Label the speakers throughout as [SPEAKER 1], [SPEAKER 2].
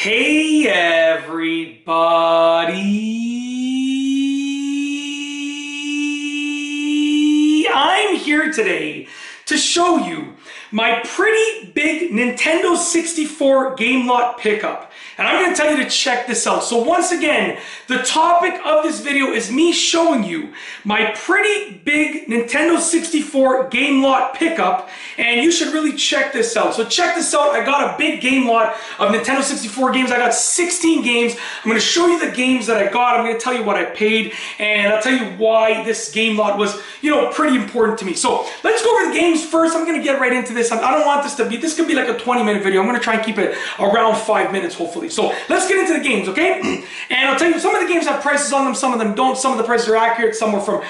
[SPEAKER 1] Hey everybody! I'm here today to show you my pretty big Nintendo 64 game lot pickup. And I'm going to tell you to check this out. So once again, the topic of this video is me showing you my pretty big Nintendo 64 game lot pickup. And you should really check this out. So check this out. I got a big game lot of Nintendo 64 games. I got 16 games. I'm going to show you the games that I got. I'm going to tell you what I paid. And I'll tell you why this game lot was, pretty important to me. So let's go over the games first. I'm going to get right into this. I don't want this could be like a 20-minute video. I'm going to try and keep it around 5 minutes, hopefully. So let's get into the games, okay? And I'll tell you, some of the games have prices on them, some of them don't. Some of the prices are accurate, some are from,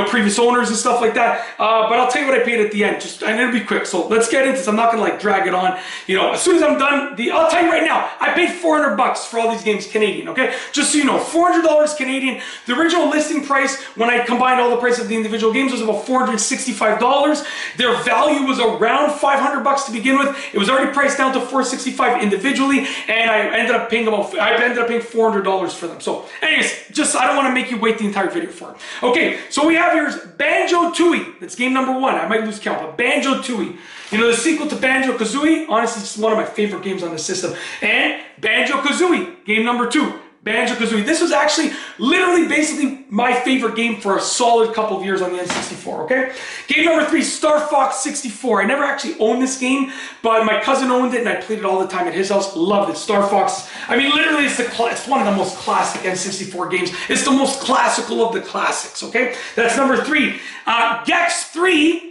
[SPEAKER 1] previous owners and stuff like that. But I'll tell you what I paid at the end. And it'll be quick. So let's get into this. I'm not going to drag it on. As soon as I'm done, I'll tell you right now, I paid $400 for all these games Canadian, okay? Just so you know, $400 Canadian. The original listing price, when I combined all the prices of the individual games, was about $465. Their value was around $500 to begin with. It was already priced down to $465 individually, and I ended up paying $400 for them. So anyways, I don't want to make you wait the entire video for it. Okay, so we have here's Banjo-Tooie. That's game number 1. I might lose count, but Banjo-Tooie. The sequel to Banjo-Kazooie, honestly, it's one of my favorite games on the system. And Banjo-Kazooie, game number 2. Banjo-Kazooie. This was actually literally basically my favorite game for a solid couple of years on the N64, okay? Game number 3, Star Fox 64. I never actually owned this game, but my cousin owned it and I played it all the time at his house. Loved it. Star Fox. I mean, literally, it's one of the most classic N64 games. It's the most classical of the classics, okay? That's number 3. Gex 3.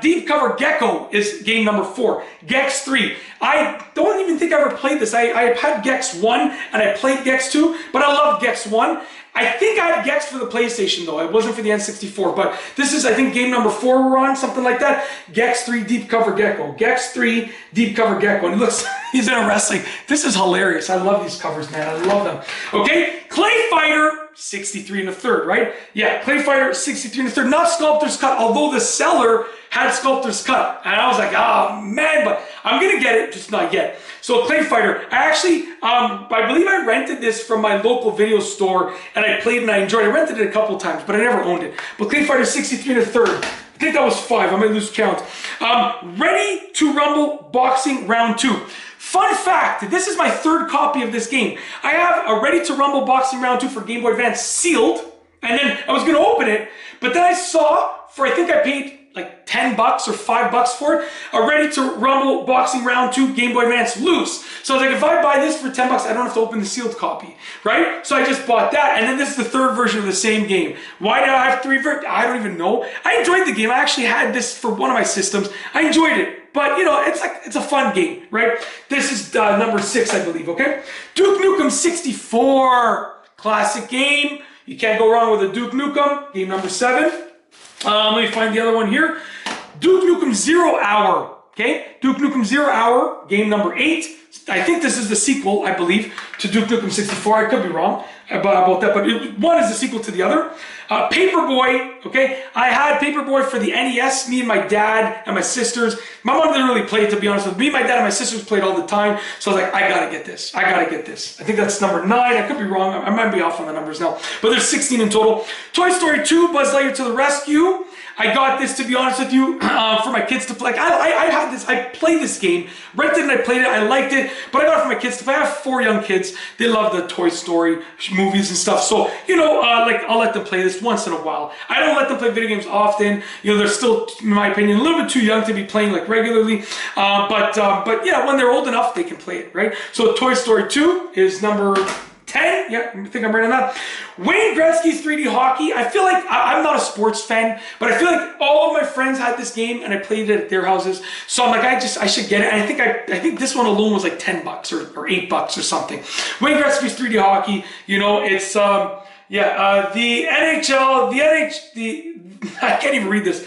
[SPEAKER 1] Deep Cover Gecko is game number 4. Gex 3. I don't even think I ever played this. I had Gex 1 and I played Gex 2, but I love Gex 1. I think I had Gex for the PlayStation though. It wasn't for the N64, but this is, I think, game number 4 we're on, something like that. Gex 3 Deep Cover Gecko. Gex 3 Deep Cover Gecko. And he looks, he's in a wrestling. This is hilarious. I love these covers, man. I love them. Okay, Clay Fighter 63 1/3, right? Yeah, Clay Fighter 63 1/3, not Sculptor's Cut, although the seller had Sculptor's Cut. And I was like, oh man, but I'm gonna get it, just not yet. So Clay Fighter, I actually, I believe I rented this from my local video store and I played and I enjoyed it. I rented it a couple times, but I never owned it. But Clay Fighter 63 1/3, I think that was 5, I might lose count. Ready to Rumble Boxing Round 2. Fun fact, this is my 3rd copy of this game. I have a Ready to Rumble Boxing Round 2 for Game Boy Advance sealed, and then I was going to open it, but then I saw, I think I paid like $10 or $5 for it, a Ready to Rumble Boxing Round 2 Game Boy Advance loose. So I was like, if I buy this for $10, I don't have to open the sealed copy, right? So I just bought that, and then this is the 3rd version of the same game. Why did I have 3 versions? I don't even know. I enjoyed the game. I actually had this for one of my systems. I enjoyed it. But, it's a fun game, right? This is number 6, I believe, okay? Duke Nukem 64. Classic game. You can't go wrong with a Duke Nukem. Game number 7. Let me find the other one here. Duke Nukem 0 Hour. Okay? Duke Nukem 0 Hour. Game number 8. I think this is the sequel, I believe, to Duke Nukem 64. I could be wrong about that, but one is the sequel to the other. Paperboy, okay? I had Paperboy for the NES, me and my dad and my sisters. My mom didn't really play it, to be honest with me. My dad and my sisters played all the time, so I was like, I gotta get this. I gotta get this. I think that's number 9. I could be wrong. I might be off on the numbers now, but there's 16 in total. Toy Story 2, Buzz Lightyear to the Rescue. I got this, to be honest with you, for my kids to play. I had this, I played this game, rented and I played it, I liked it, but I got it for my kids to play. I have 4 young kids. They love the Toy Story movies and stuff, so, I'll let them play this once in a while. I don't let them play video games often. They're still, in my opinion, a little bit too young to be playing regularly, but yeah, when they're old enough, they can play it, right? So Toy Story 2 is number 10, yeah, I think I'm right on that. Wayne Gretzky's 3D Hockey. I feel like, I'm not a sports fan, but I feel like all of my friends had this game and I played it at their houses. So I'm like, I should get it. And I think this one alone was like $10 or $8 or something. Wayne Gretzky's 3D Hockey, it's, the NHL, I can't even read this.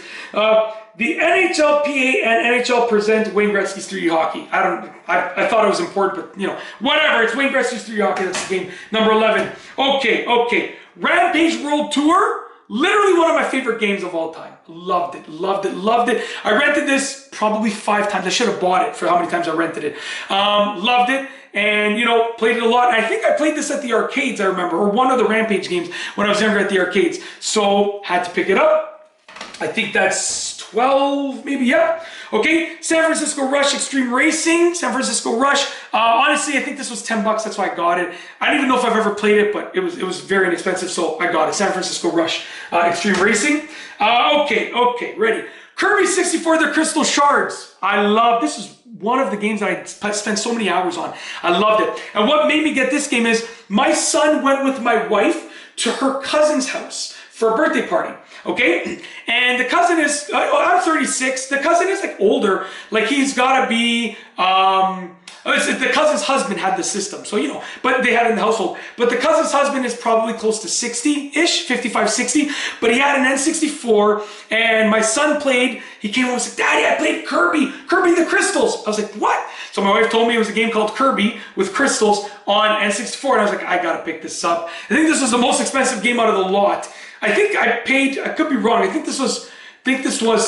[SPEAKER 1] The NHLPA and NHL present Wayne Gretzky's 3D Hockey. I thought it was important, but whatever. It's Wayne Gretzky's 3D Hockey. That's the game number 11. Okay. Rampage World Tour. Literally one of my favorite games of all time. Loved it, loved it, loved it. I rented this probably 5 times. I should have bought it for how many times I rented it. Loved it. And, you know, played it a lot. And I think I played this at the arcades, I remember, or one of the Rampage games when I was younger at the arcades. So, had to pick it up. I think that's 12, maybe, yeah. Okay, San Francisco Rush Extreme Racing, San Francisco Rush. Honestly, I think this was 10 bucks, that's why I got it. I don't even know if I've ever played it, but it was very inexpensive, so I got it. San Francisco Rush Extreme Racing. Okay, ready. Kirby 64, the Crystal Shards. I love, this is one of the games that I spent so many hours on. I loved it. And what made me get this game is my son went with my wife to her cousin's house for a birthday party. Okay, and the cousin is, I'm 36, the cousin is like older, like he's gotta be, the cousin's husband had the system, so you know, but they had it in the household, but the cousin's husband is probably close to 60-ish, 55, 60, but he had an N64, and my son played, he came home and said, Daddy, I played Kirby the Crystals. I was like, what? So my wife told me it was a game called Kirby with Crystals on N64, and I was like, I gotta pick this up. I think this was the most expensive game out of the lot. I think I paid, I could be wrong, I think this was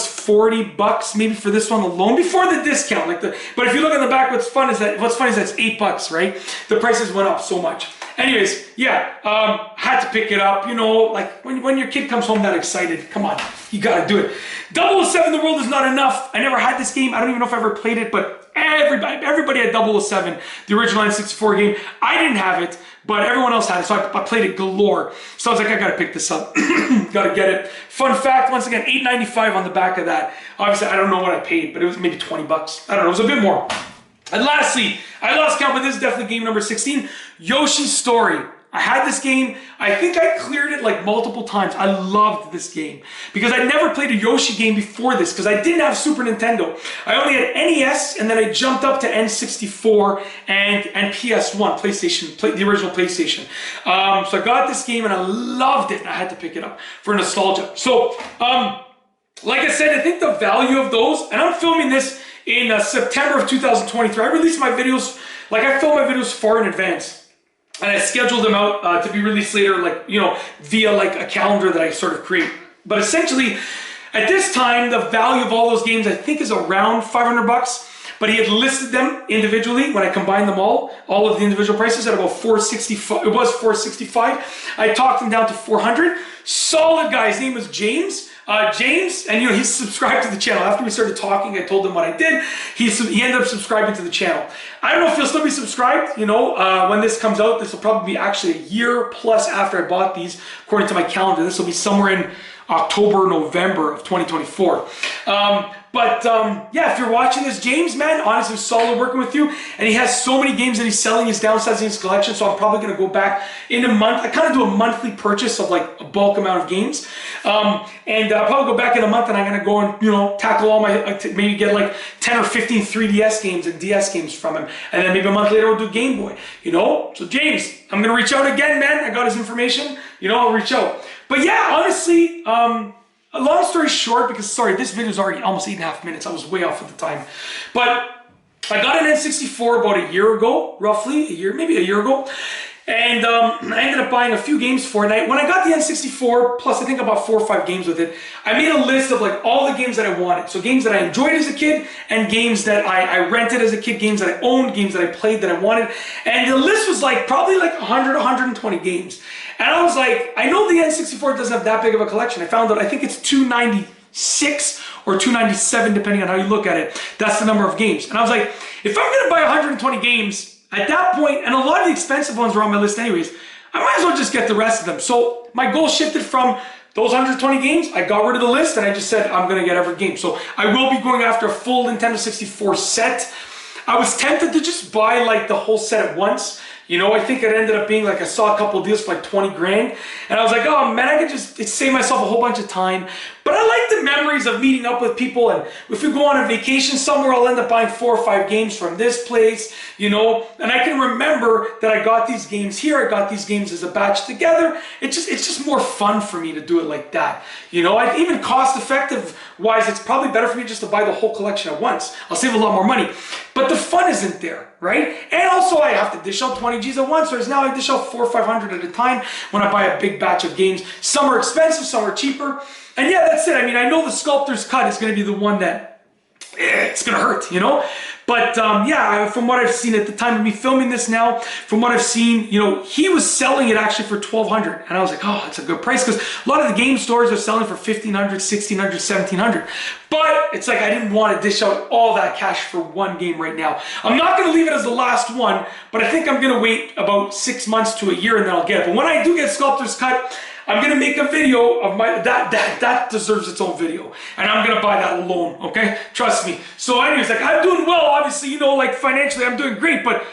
[SPEAKER 1] 40 bucks maybe for this one alone before the discount. But if you look on the back, what's funny is that it's 8 bucks, right? The prices went up so much. Anyways, yeah, had to pick it up, you know, like when your kid comes home that excited, come on, you gotta do it. 007 The World Is Not Enough. I never had this game, I don't even know if I ever played it, but everybody had 007, the original N64 game. I didn't have it, but everyone else had it, so I played it galore. So I was like, I gotta pick this up, gotta get it. Fun fact, once again, $8.95 on the back of that. Obviously, I don't know what I paid, but it was maybe 20 bucks. I don't know, it was a bit more. And lastly, I lost count, but this is definitely game number 16, Yoshi's Story. I had this game, I think I cleared it like multiple times. I loved this game because I never played a Yoshi game before this because I didn't have Super Nintendo. I only had NES, and then I jumped up to N64 and PS1, PlayStation, the original PlayStation. So I got this game and I loved it, and I had to pick it up for nostalgia. So, like I said, I think the value of those, and I'm filming this in September of 2023. I released my videos, like I film my videos far in advance. And I scheduled them out to be released later, like, you know, via like a calendar that I sort of create. But essentially, at this time, the value of all those games, I think, is around 500 bucks. But he had listed them individually when I combined them all of the individual prices at about 465. It was 465. I talked him down to 400. Solid guy. His name was James. James, and you know, he's subscribed to the channel. After we started talking, I told him what I did. He ended up subscribing to the channel. I don't know if he'll still be subscribed, you know, when this comes out. This will probably be actually a year plus after I bought these, according to my calendar. This will be somewhere in October, November of 2024. Yeah, if you're watching this, James, man, honestly, solid working with you. And he has so many games that he's selling, he's downsizing his collection, so I'm probably going to go back in a month. I kind of do a monthly purchase of like a bulk amount of games. I'll probably go back in a month and I'm going to go and, you know, tackle all my, maybe get like 10 or 15 3DS games and DS games from him. And then maybe a month later we'll do Game Boy, you know? So James, I'm going to reach out again, man. I got his information, you know, I'll reach out. But yeah, honestly, a long story short, because sorry, this video is already almost 8.5 minutes. I was way off at the time. But I got an N64 about a year ago, roughly, maybe a year ago. And I ended up buying a few games for it. And when I got the N64, plus I think about 4 or 5 games with it, I made a list of like all the games that I wanted. So games that I enjoyed as a kid, and games that I rented as a kid, games that I owned, games that I played that I wanted. And the list was like probably like 100, 120 games. And I was like, I know the N64 doesn't have that big of a collection. I found out, I think it's 296 or 297, depending on how you look at it. That's the number of games. And I was like, if I'm gonna buy 120 games, at that point, and a lot of the expensive ones were on my list anyways, I might as well just get the rest of them. So my goal shifted from those 120 games, I got rid of the list, and I just said, I'm gonna get every game. So I will be going after a full Nintendo 64 set. I was tempted to just buy like the whole set at once. You know, I think it ended up being like, I saw a couple of deals for like 20 grand. And I was like, oh man, I could just save myself a whole bunch of time. But I like the memories of meeting up with people. And if we go on a vacation somewhere, I'll end up buying 4 or 5 games from this place, you know. And I can remember that I got these games here. I got these games as a batch together. It's just more fun for me to do it like that. You know, even cost effective wise, it's probably better for me just to buy the whole collection at once. I'll save a lot more money. But but the fun isn't there, right? And also I have to dish out 20 G's at once, whereas now I dish out 400 or 500 at a time when I buy a big batch of games. Some are expensive, some are cheaper. And yeah, that's it. I mean, I know the sculptor's cut is going to be the one that it's going to hurt, you know? But yeah, from what I've seen at the time of me filming this now, from what I've seen, you know, he was selling it actually for $1,200. And I was like, oh, that's a good price, because a lot of the game stores are selling for $1,500, $1,600, $1,700. But it's like I didn't want to dish out all that cash for one game right now. I'm not going to leave it as the last one, but I think I'm going to wait about 6 months to a year and then I'll get it. But when I do get Sculptor's Cut, I'm gonna make a video of my, that deserves its own video. And I'm gonna buy that alone, okay? Trust me. So anyways, like I'm doing well, obviously, you know, like financially I'm doing great, but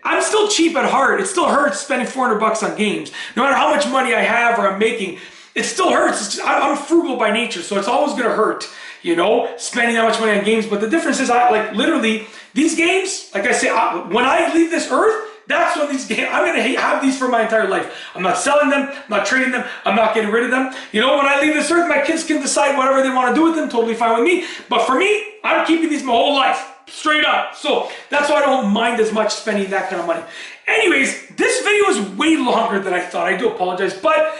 [SPEAKER 1] I'm still cheap at heart. It still hurts spending 400 bucks on games. No matter how much money I have or I'm making, it still hurts. It's just, I'm frugal by nature, so it's always gonna hurt, you know, spending that much money on games. But the difference is, I like literally, these games, like I say, when I leave this earth, that's when these games, I'm going to have these for my entire life. I'm not selling them, I'm not trading them, I'm not getting rid of them. You know, when I leave this earth, my kids can decide whatever they want to do with them, totally fine with me. But for me, I'm keeping these my whole life, straight up. So that's why I don't mind as much spending that kind of money. Anyways, this video is way longer than I thought. I do apologize, but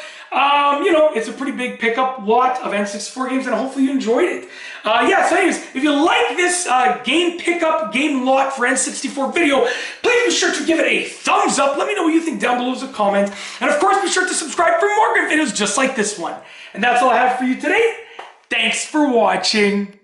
[SPEAKER 1] you know, it's a pretty big pickup lot of N64 games, and hopefully you enjoyed it. Yeah, so anyways, if you like this game pickup, game lot for N64 video, please be sure to give it a thumbs up. Let me know what you think down below as a comment. And of course, be sure to subscribe for more good videos just like this one. And that's all I have for you today. Thanks for watching.